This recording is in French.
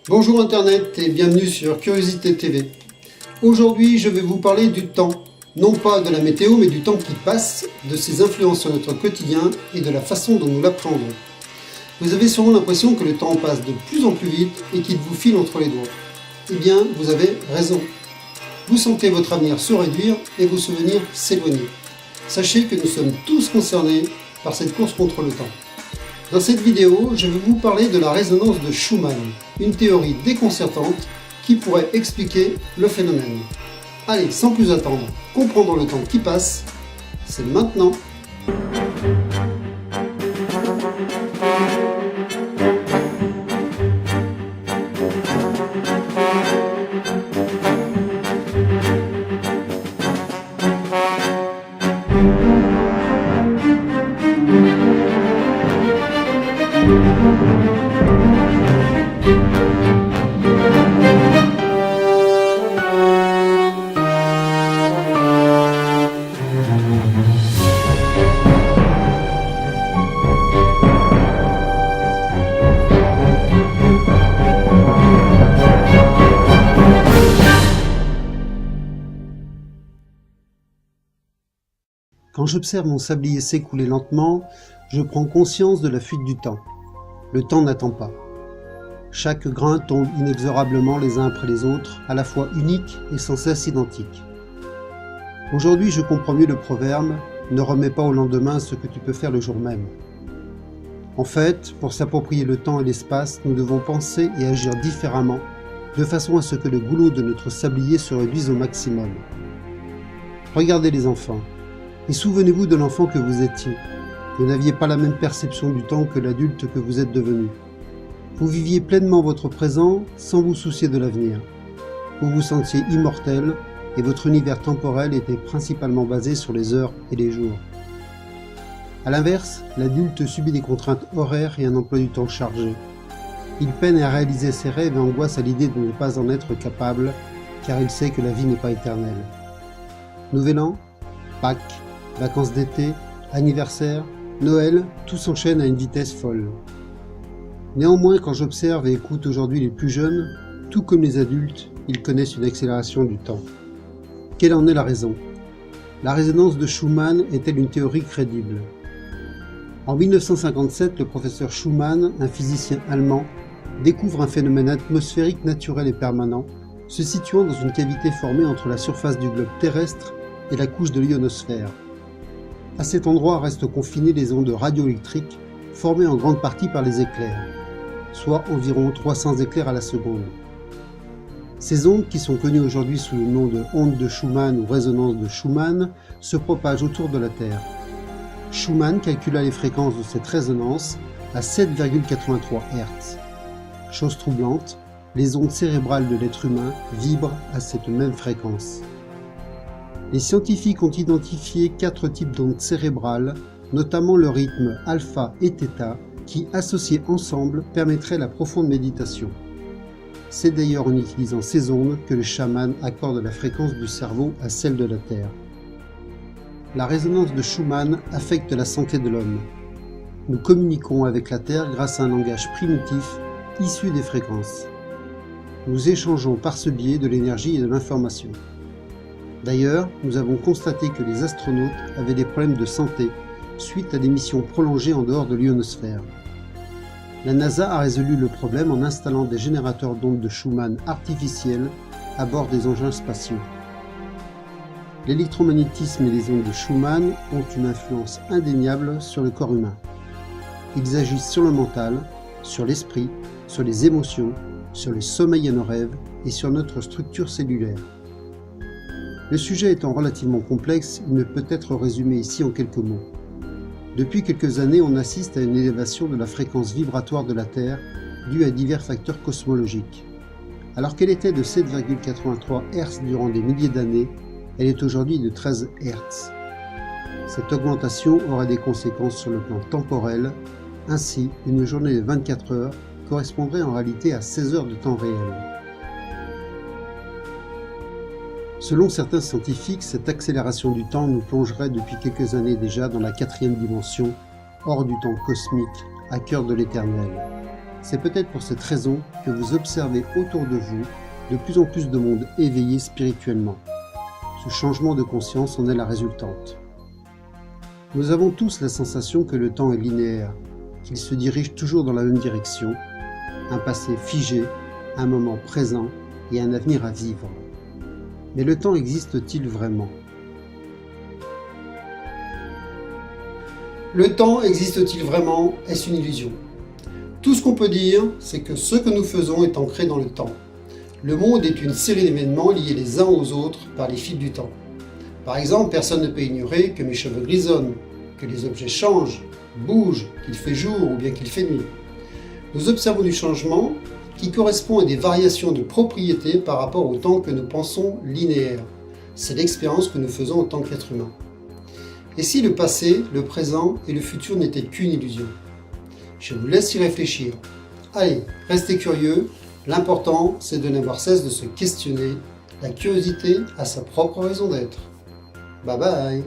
Bonjour Internet et bienvenue sur Curiosité TV. Aujourd'hui, je vais vous parler du temps. Non pas de la météo, mais du temps qui passe, de ses influences sur notre quotidien et de la façon dont nous l'appréhendons. Vous avez sûrement l'impression que le temps passe de plus en plus vite et qu'il vous file entre les doigts. Eh bien, vous avez raison. Vous sentez votre avenir se réduire et vos souvenirs s'éloigner. Sachez que nous sommes tous concernés par cette course contre le temps. Dans cette vidéo, je vais vous parler de la résonance de Schumann, une théorie déconcertante qui pourrait expliquer le phénomène. Allez, sans plus attendre, comprendre le temps qui passe, c'est maintenant. Quand j'observe mon sablier s'écouler lentement, je prends conscience de la fuite du temps. Le temps n'attend pas. Chaque grain tombe inexorablement les uns après les autres, à la fois uniques et sans cesse identiques. Aujourd'hui, je comprends mieux le proverbe « Ne remets pas au lendemain ce que tu peux faire le jour même ». En fait, pour s'approprier le temps et l'espace, nous devons penser et agir différemment, de façon à ce que le goulot de notre sablier se réduise au maximum. Regardez les enfants. Et souvenez-vous de l'enfant que vous étiez. Vous n'aviez pas la même perception du temps que l'adulte que vous êtes devenu. Vous viviez pleinement votre présent sans vous soucier de l'avenir. Vous vous sentiez immortel et votre univers temporel était principalement basé sur les heures et les jours. A l'inverse, l'adulte subit des contraintes horaires et un emploi du temps chargé. Il peine à réaliser ses rêves et angoisse à l'idée de ne pas en être capable, car il sait que la vie n'est pas éternelle. Nouvel An, Pâques, vacances d'été, anniversaire, Noël, tout s'enchaîne à une vitesse folle. Néanmoins, quand j'observe et écoute aujourd'hui les plus jeunes, tout comme les adultes, ils connaissent une accélération du temps. Quelle en est la raison? La résonance de Schumann est-elle une théorie crédible? En 1957, le professeur Schumann, un physicien allemand, découvre un phénomène atmosphérique naturel et permanent, se situant dans une cavité formée entre la surface du globe terrestre et la couche de l'ionosphère. À cet endroit restent confinées les ondes radioélectriques, formées en grande partie par les éclairs, soit environ 300 éclairs à la seconde. Ces ondes, qui sont connues aujourd'hui sous le nom de ondes de Schumann ou résonance de Schumann, se propagent autour de la Terre. Schumann calcula les fréquences de cette résonance à 7,83 Hz. Chose troublante, les ondes cérébrales de l'être humain vibrent à cette même fréquence. Les scientifiques ont identifié 4 types d'ondes cérébrales, notamment le rythme alpha et θ, qui, associés ensemble, permettraient la profonde méditation. C'est d'ailleurs en utilisant ces ondes que les chamans accordent la fréquence du cerveau à celle de la Terre. La résonance de Schumann affecte la santé de l'homme. Nous communiquons avec la Terre grâce à un langage primitif issu des fréquences. Nous échangeons par ce biais de l'énergie et de l'information. D'ailleurs, nous avons constaté que les astronautes avaient des problèmes de santé suite à des missions prolongées en dehors de l'ionosphère. La NASA a résolu le problème en installant des générateurs d'ondes de Schumann artificiels à bord des engins spatiaux. L'électromagnétisme et les ondes de Schumann ont une influence indéniable sur le corps humain. Ils agissent sur le mental, sur l'esprit, sur les émotions, sur le sommeil et nos rêves et sur notre structure cellulaire. Le sujet étant relativement complexe, il ne peut être résumé ici en quelques mots. Depuis quelques années, on assiste à une élévation de la fréquence vibratoire de la Terre due à divers facteurs cosmologiques. Alors qu'elle était de 7,83 Hz durant des milliers d'années, elle est aujourd'hui de 13 Hz. Cette augmentation aura des conséquences sur le plan temporel. Ainsi, une journée de 24 heures correspondrait en réalité à 16 heures de temps réel. Selon certains scientifiques, cette accélération du temps nous plongerait depuis quelques années déjà dans la 4e dimension, hors du temps cosmique, à cœur de l'éternel. C'est peut-être pour cette raison que vous observez autour de vous de plus en plus de monde éveillé spirituellement. Ce changement de conscience en est la résultante. Nous avons tous la sensation que le temps est linéaire, qu'il se dirige toujours dans la même direction, un passé figé, un moment présent et un avenir à vivre. Mais le temps existe-t-il vraiment ? Le temps existe-t-il vraiment ? Est-ce une illusion ? Tout ce qu'on peut dire, c'est que ce que nous faisons est ancré dans le temps. Le monde est une série d'événements liés les uns aux autres par les fils du temps. Par exemple, personne ne peut ignorer que mes cheveux grisonnent, que les objets changent, bougent, qu'il fait jour ou bien qu'il fait nuit. Nous observons du changement qui correspond à des variations de propriétés par rapport au temps que nous pensons linéaire. C'est l'expérience que nous faisons en tant qu'être humain. Et si le passé, le présent et le futur n'étaient qu'une illusion ? Je vous laisse y réfléchir. Allez, restez curieux. L'important, c'est de n'avoir cesse de se questionner. La curiosité a sa propre raison d'être. Bye bye.